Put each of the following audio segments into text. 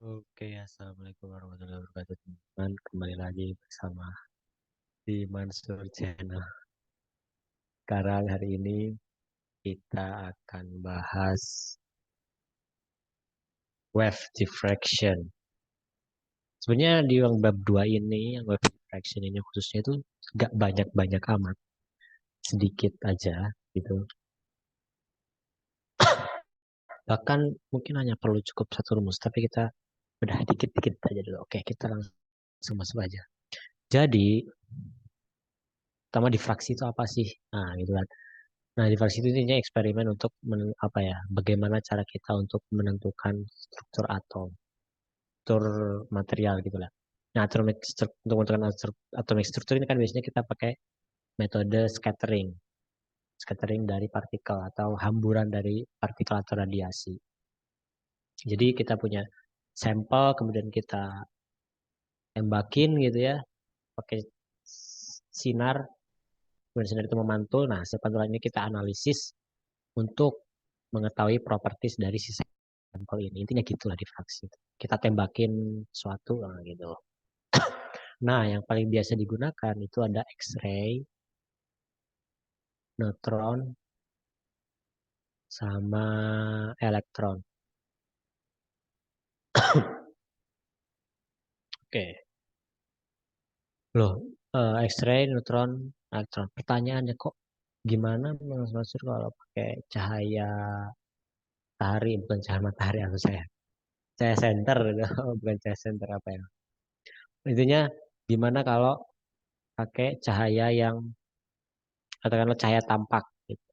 Oke, assalamualaikum warahmatullahi wabarakatuh, teman-teman. Kembali lagi bersama di Mansur Channel. Sekarang hari ini kita akan bahas wave diffraction. Sebenarnya di yang bab 2 ini, yang wave diffraction ini khususnya itu nggak banyak-banyak amat, sedikit aja gitu. Bahkan mungkin hanya perlu cukup satu rumus, tapi kita udah dikit-dikit aja dulu. Oke, kita langsung masuk aja. Jadi, pertama diffraksi itu apa sih? Nah, gitu kan. Nah, diffraksi itu intinya eksperimen untuk apa ya? Bagaimana cara kita untuk menentukan struktur atom, struktur material gitu lah. Nah, untuk menentukan atomic struktur ini kan biasanya kita pakai metode scattering, scattering dari partikel atau hamburan dari partikel atau radiasi. Jadi kita punya sampel, kemudian kita tembakin gitu ya, pakai sinar, kemudian sinar itu memantul. Nah, sepantulan ini kita analisis untuk mengetahui properties dari si sampel ini. Intinya gitulah diffraksi. Kita tembakin suatu gitu. Nah, yang paling biasa digunakan itu ada X-ray, neutron, sama elektron. Oke. Loh, X-ray, neutron, elektron. Pertanyaannya kok gimana Mas Mansur kalau pakai cahaya matahari, bukan cahaya matahari aku saya. Cahaya center, bukan cahaya center apa ya. Intinya gimana kalau pakai cahaya yang katakanlah cahaya tampak gitu.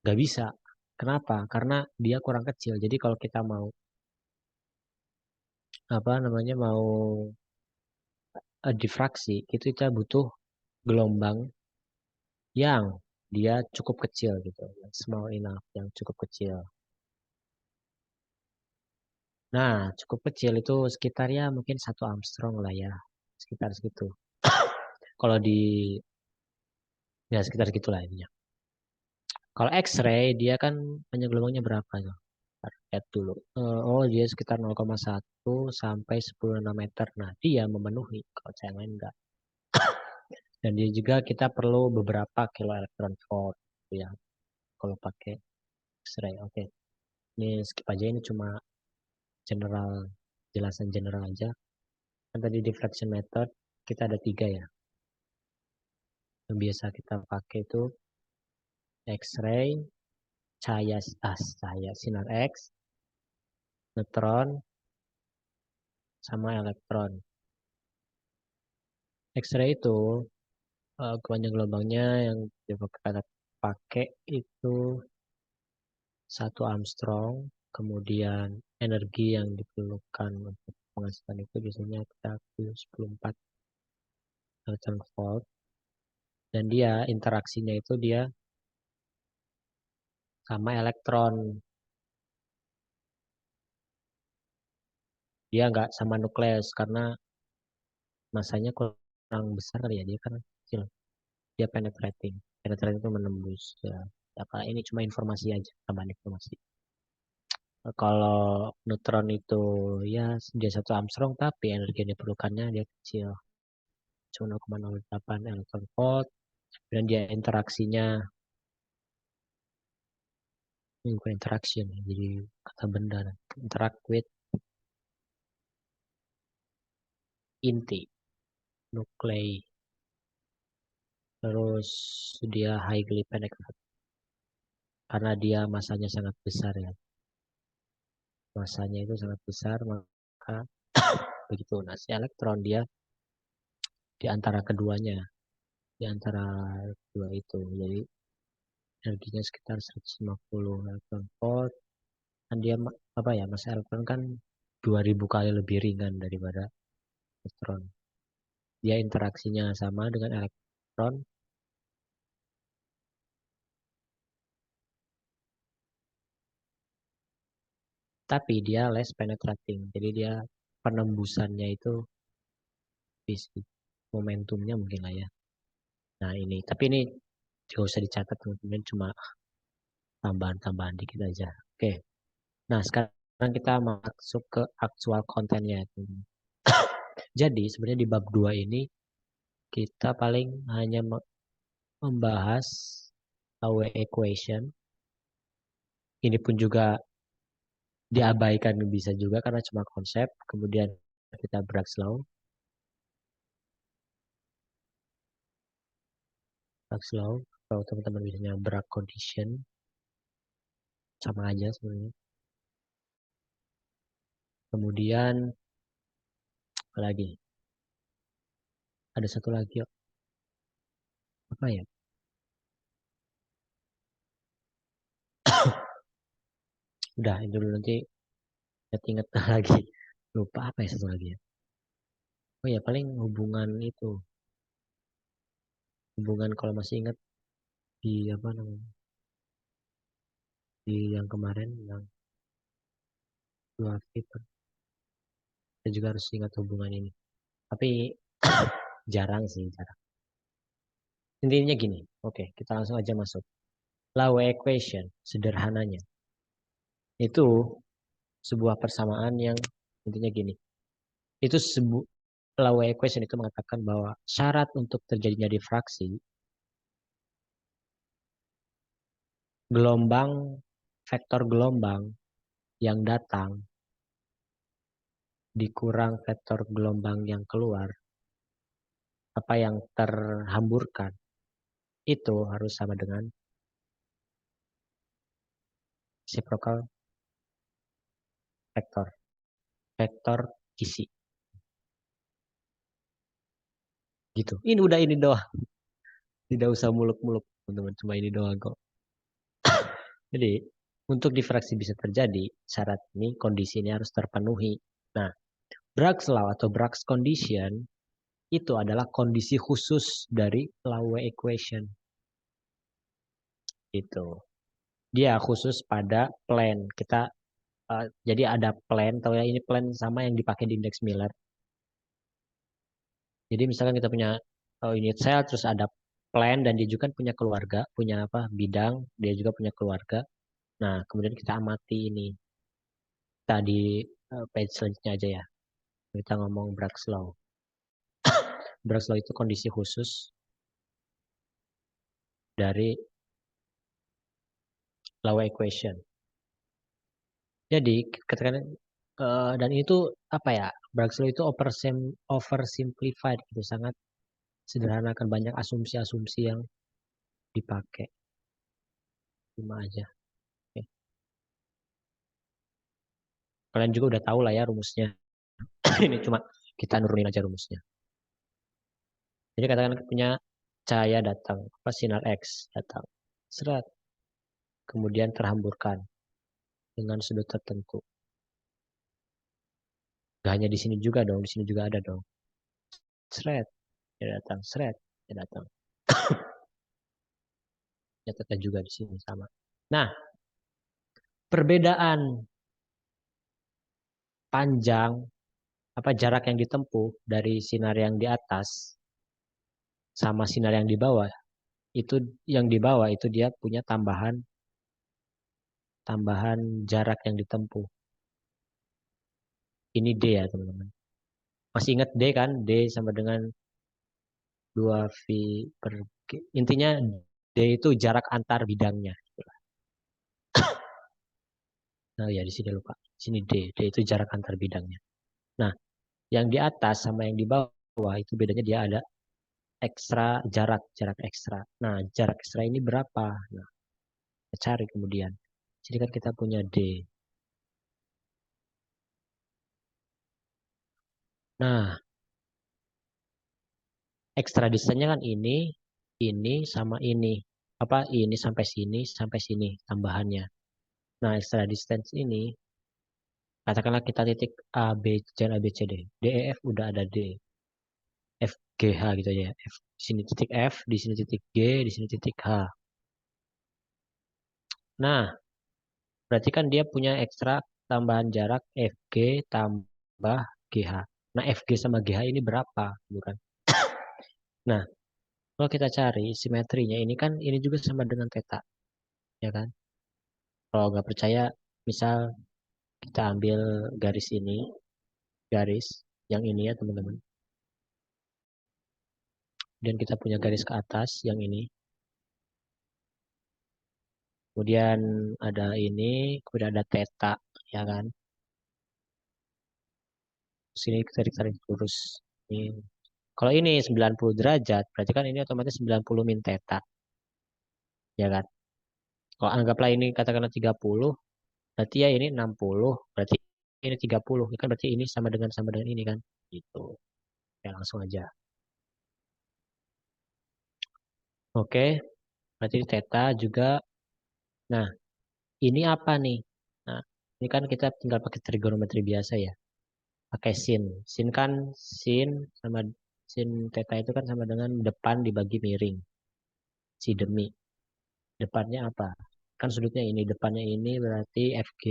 Gak bisa. Kenapa? Karena dia kurang kecil. Jadi kalau kita mau apa namanya mau difraksi, itu kita butuh gelombang yang dia cukup kecil gitu, yang small enough, yang cukup kecil. Nah, cukup kecil itu sekitar ya mungkin 1 Armstrong lah ya, sekitar segitu. Kalau di ya sekitar gitulah ininya. Kalau X-ray dia kan hanya gelombangnya berapa tuh? Lihat dulu. Oh, dia sekitar 0,1 sampai 10 nanometer. Nah, dia memenuhi. Kalau yang lain enggak. Dan dia juga kita perlu beberapa kilo elektron volt gitu ya. Kalau pakai X-ray. Oke. Ini skip aja, ini cuma general, jelasan general aja. Kan tadi diffraction method kita ada 3 ya. Yang biasa kita pakai itu X-ray, cahaya sinar X, neutron, sama elektron. X-ray itu kepanjang gelombangnya yang kita pakai itu 1 Armstrong, kemudian energi yang diperlukan untuk pengasihan itu biasanya kita 10,4 electron volt, dan dia interaksinya itu dia sama elektron, dia nggak sama nukleus karena masanya kurang besar kali ya, dia kan kecil, dia penetrating itu menembus ya. Ini cuma informasi aja, tambahan informasi. Kalau neutron itu ya dia 1 Armstrong tapi energi yang diperlukannya dia kecil, cuma 0,08 electron volt, dan dia interaksinya ini bukan interaction ya, jadi kata benda, interact with inti nuklei, terus dia highly penetrating karena dia masanya sangat besar ya, masanya itu sangat besar, maka begitu. Nah, si elektron dia di antara keduanya, di antara dua itu, jadi energinya sekitar 150 elektron volt. Kan dia apa ya, masa elektron kan 2000 kali lebih ringan daripada neutron. Dia interaksinya sama dengan elektron, tapi dia less penetrating. Jadi dia penembusannya itu fisik, momentumnya mungkin lah ya. Nah ini, tapi ini gak usah dicatat teman-teman, cuma tambahan-tambahan dikit aja. Oke, nah sekarang Sekarang kita masuk ke actual kontennya. Jadi sebenarnya di bab 2 ini kita paling hanya membahas Laue equation. Ini pun juga diabaikan bisa juga karena cuma konsep. Kemudian kita Bragg's Law. Bragg's Law, kalau teman-teman biasanya Bragg condition, sama aja sebenarnya. Kemudian apa lagi? Ada satu lagi, yuk. Apa ya? Udah, itu dulu nanti ingat lagi. Lupa apa ya satu lagi ya? Oh ya, paling hubungan itu. Hubungan kalau masih ingat di apa namanya? Di yang kemarin, yang dua paper. Kita juga harus ingat hubungan ini. Tapi jarang sih, jarang. Intinya gini. Oke, kita langsung aja masuk. Laue equation, sederhananya. Itu sebuah persamaan yang intinya gini. Itu Laue equation itu mengatakan bahwa syarat untuk terjadinya difraksi gelombang vektor gelombang yang datang dikurang vektor gelombang yang keluar, apa yang terhamburkan itu harus sama dengan reciprocal vektor, vektor isi. Gitu. Ini udah ini doang. Tidak usah muluk-muluk, teman-teman. Cuma ini doang kok. Jadi, untuk difraksi bisa terjadi, syarat ini, kondisi ini harus terpenuhi. Nah, Bragg's law atau Bragg's condition itu adalah kondisi khusus dari Laue equation. Itu. Dia khusus pada plane. Kita jadi ada plane, tahu ya ini plane sama yang dipakai di indeks Miller. Jadi misalkan kita punya unit cell, terus ada plane dan dia juga kan punya keluarga, punya apa bidang, dia juga punya keluarga. Nah, kemudian kita amati ini. Kita di page selanjutnya aja ya. Kita ngomong Bragg's law. Bragg's law itu kondisi khusus dari Laue equation. Jadi katakan dan itu apa ya? Bragg's law itu oversimplified gitu, sangat sederhana, kan banyak asumsi-asumsi yang dipakai. Cuma aja. Oke. Kalian juga udah tahu lah ya rumusnya. Ini cuma kita nurunin aja rumusnya. Jadi katakan punya cahaya datang, apa sinar X datang. Seret, kemudian terhamburkan dengan sudut tertentu. Gak hanya di sini juga dong, di sini juga ada dong. Seret, dia datang, seret, dia datang. Ternyata juga di sini sama. Nah, perbedaan panjang apa jarak yang ditempuh dari sinar yang di atas sama sinar yang di bawah, itu yang di bawah itu dia punya tambahan jarak yang ditempuh. Ini D ya teman-teman. Masih ingat D kan? D sama dengan 2V per G. Intinya D itu jarak antar bidangnya. Nah ya di sini lupa. Sini D. D itu jarak antar bidangnya. Nah, yang di atas sama yang di bawah itu bedanya dia ada ekstra jarak ekstra. Nah, jarak ekstra ini berapa? Nah, kita cari kemudian. Jadi kan kita punya D. Nah, ekstra distance-nya kan ini sama ini. Apa ini sampai sini tambahannya. Nah, extra distance ini katakanlah kita titik A, B, jangan A, B, C, D. D, E, F udah ada D. F, G, H gitu aja. F, di sini titik F, di sini titik G, di sini titik H. Nah, berarti kan dia punya ekstra tambahan jarak FG tambah GH. Nah, FG sama GH ini berapa? Bukan. Nah, kalau kita cari simetrinya ini kan ini juga sama dengan theta, ya kan? Kalau nggak percaya, misal Kita ambil garis ini, garis yang ini ya teman-teman. Dan kita punya garis ke atas yang ini. Kemudian ada ini, kemudian ada theta, ya kan? Sini kita tarik lurus. Ini. Kalau ini 90 derajat, berarti kan ini otomatis 90 min theta, ya kan? Kalau anggaplah ini katakanlah 30, berarti ya ini 60, berarti ini 30. Ini kan berarti ini sama dengan ini kan? Gitu. Ya langsung aja. Oke, berarti theta juga. Nah, ini apa nih? Nah, ini kan kita tinggal pakai trigonometri biasa ya. Pakai sin. Sin kan sin sama sin theta itu kan sama dengan depan dibagi miring. Si demi. Depannya apa? Kan sudutnya ini. Depannya ini berarti FG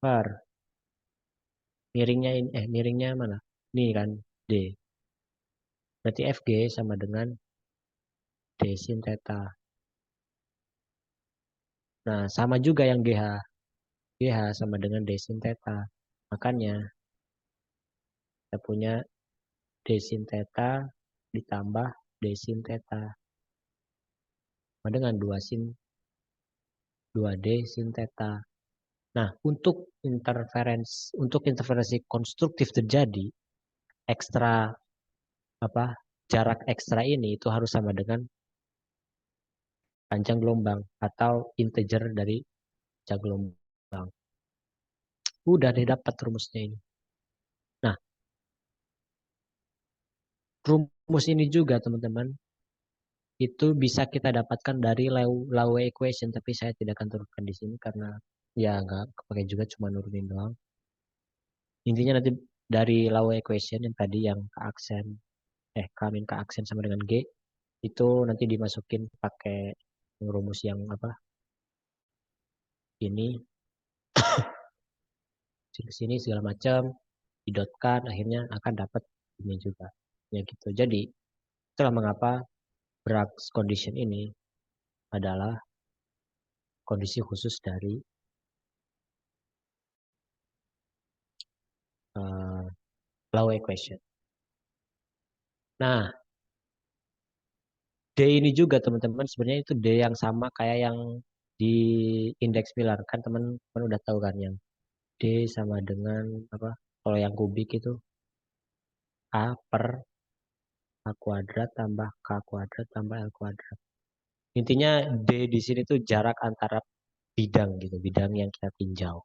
per miringnya ini. Miringnya mana? Ini kan D. Berarti FG sama dengan D sin theta. Nah, sama juga yang GH. GH sama dengan D sin theta. Makanya kita punya D sin theta ditambah D sin theta. Sama dengan 2D sin theta. Nah, untuk interferensi konstruktif terjadi, ekstra apa? Jarak ekstra ini itu harus sama dengan panjang gelombang atau integer dari panjang gelombang. Udah deh dapat rumusnya ini. Nah, rumus ini juga teman-teman itu bisa kita dapatkan dari Laue equation, tapi saya tidak akan turunkan di sini karena ya nggak kepake juga, cuma nurunin doang. Intinya nanti dari Laue equation yang tadi yang ke aksen K-min ke aksen sama dengan G itu nanti dimasukin pakai rumus yang apa ini sini sini segala macam didotkan akhirnya akan dapat ini juga ya gitu. Jadi itulah mengapa Bragg's condition ini adalah kondisi khusus dari Laue equation. Nah, D ini juga teman-teman sebenarnya itu D yang sama kayak yang di indeks Miller kan teman-teman udah tahu kan yang D sama dengan apa? Kalau yang kubik itu A per A kuadrat tambah K kuadrat tambah L kuadrat. Intinya D di sini tuh jarak antara bidang gitu, bidang yang kita tinjau.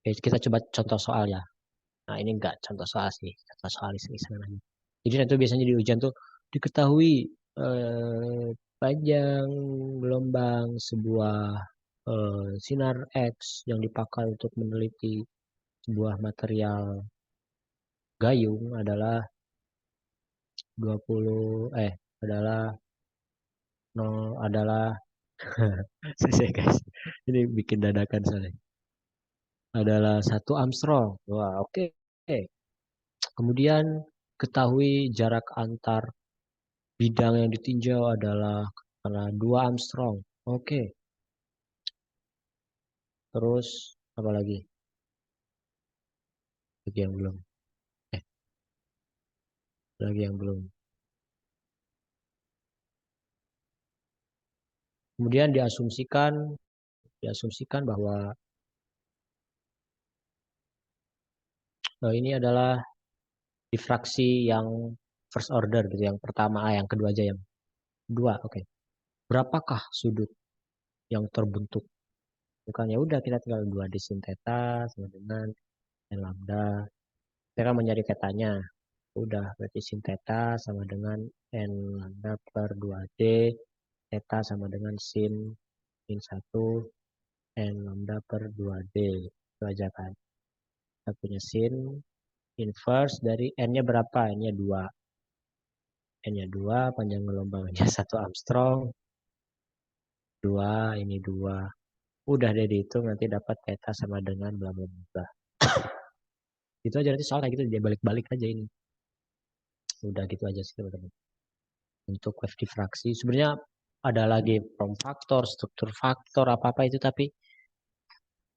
Oke, kita coba contoh soal ya. Nah, ini enggak contoh soal sih, contoh soal iseng-iseng aja. Jadi itu biasanya di ujian tuh diketahui panjang gelombang sebuah sinar X yang dipakai untuk meneliti sebuah material gayung adalah 20 adalah 0 adalah saya guys. Ini bikin dadakan soalnya. Adalah 1 Armstrong. Wah, oke. Kemudian ketahui jarak antar bidang yang ditinjau adalah karena 2 Armstrong. Oke. Terus apa lagi? Lagi yang belum. Eh, lagi yang belum. Kemudian diasumsikan bahwa ini adalah difraksi yang first order gitu, yang pertama yang kedua aja yang dua. Oke. Berapakah sudut yang terbentuk? Bukan ya udah kita tinggal 2D sin theta sama dengan n lambda. Kita kan mencari tetanya. Udah berarti sin theta sama dengan n lambda per 2D. Theta sama dengan sin 1 n lambda per 2D. Itu aja kan. Kita punya sin inverse dari n-nya berapa? N-nya 2. N-nya 2, panjang gelombangnya 1 Armstrong. 2, ini 2. Udah deh dihitung nanti dapat theta sama dengan bla bla bla. Itu aja nanti soal kayak gitu dia balik-balik aja ini. Udah gitu aja sih teman-teman. Untuk wave diffraksi sebenarnya ada lagi form faktor, struktur faktor, apa-apa itu, tapi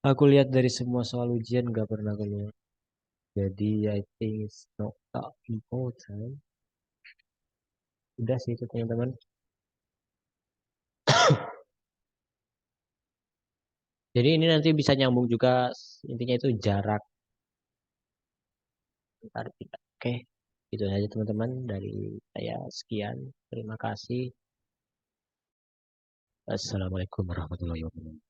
aku lihat dari semua soal ujian nggak pernah keluar. Jadi I think it's not that important. Udah sih itu teman-teman. Jadi ini nanti bisa nyambung juga, intinya itu jarak antar tidak. Oke, itu aja teman-teman dari saya. Sekian, terima kasih. Assalamualaikum warahmatullahi wabarakatuh.